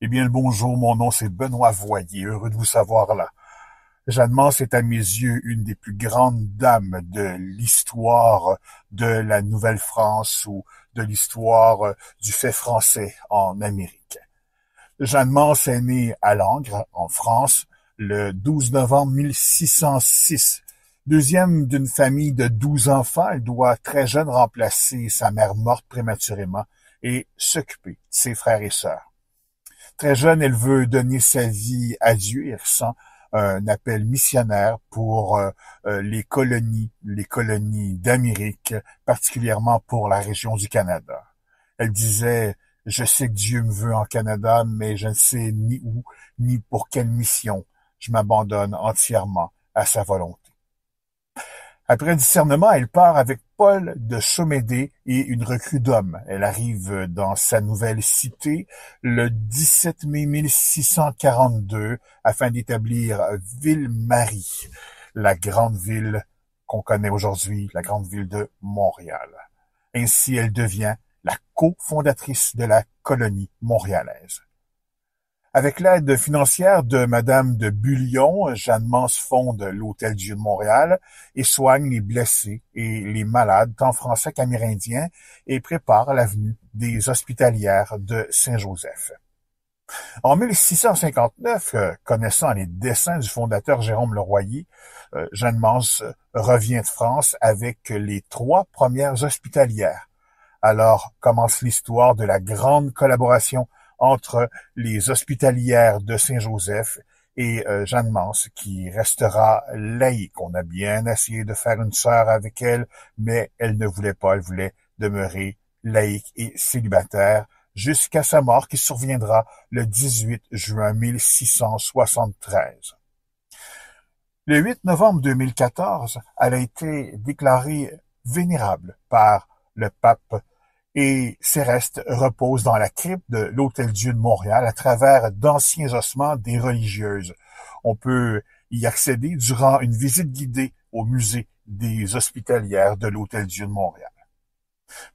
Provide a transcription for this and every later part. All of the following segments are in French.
Eh bien, le bonjour, mon nom c'est Benoît Voyer, heureux de vous savoir là. Jeanne Mance est à mes yeux une des plus grandes dames de l'histoire de la Nouvelle-France ou de l'histoire du fait français en Amérique. Jeanne Mance est née à Langres, en France, le 12 novembre 1606. Deuxième d'une famille de 12 enfants, elle doit très jeune remplacer sa mère morte prématurément et s'occuper de ses frères et sœurs. Très jeune, elle veut donner sa vie à Dieu et ressent un appel missionnaire pour les colonies d'Amérique, particulièrement pour la région du Canada. Elle disait, je sais que Dieu me veut en Canada, mais je ne sais ni où, ni pour quelle mission. Je m'abandonne entièrement à sa volonté. Après discernement, elle part avec Paul de Chomédé et une recrue d'hommes. Elle arrive dans sa nouvelle cité le 17 mai 1642 afin d'établir Ville-Marie, la grande ville qu'on connaît aujourd'hui, la grande ville de Montréal. Ainsi, elle devient la cofondatrice de la colonie montréalaise. Avec l'aide financière de Madame de Bullion, Jeanne Mance fonde l'Hôtel-Dieu de Montréal et soigne les blessés et les malades, tant français qu'amérindiens, et prépare l'avenue des Hospitalières de Saint-Joseph. En 1659, connaissant les desseins du fondateur Jérôme Leroyer, Jeanne Mance revient de France avec les 3 premières hospitalières. Alors commence l'histoire de la grande collaboration entre les hospitalières de Saint-Joseph et Jeanne Mance, qui restera laïque. On a bien essayé de faire une sœur avec elle, mais elle ne voulait pas, elle voulait demeurer laïque et célibataire jusqu'à sa mort qui surviendra le 18 juin 1673. Le 8 novembre 2014, elle a été déclarée vénérable par le pape et ses restes reposent dans la crypte de l'Hôtel-Dieu de Montréal à travers d'anciens ossements des religieuses. On peut y accéder durant une visite guidée au musée des Hospitalières de l'Hôtel-Dieu de Montréal.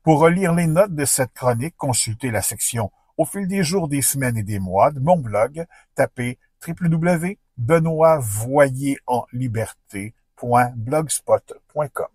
Pour relire les notes de cette chronique, consultez la section Au fil des jours, des semaines et des mois de mon blog, tapez www.benoitvoyerenliberté.blogspot.com.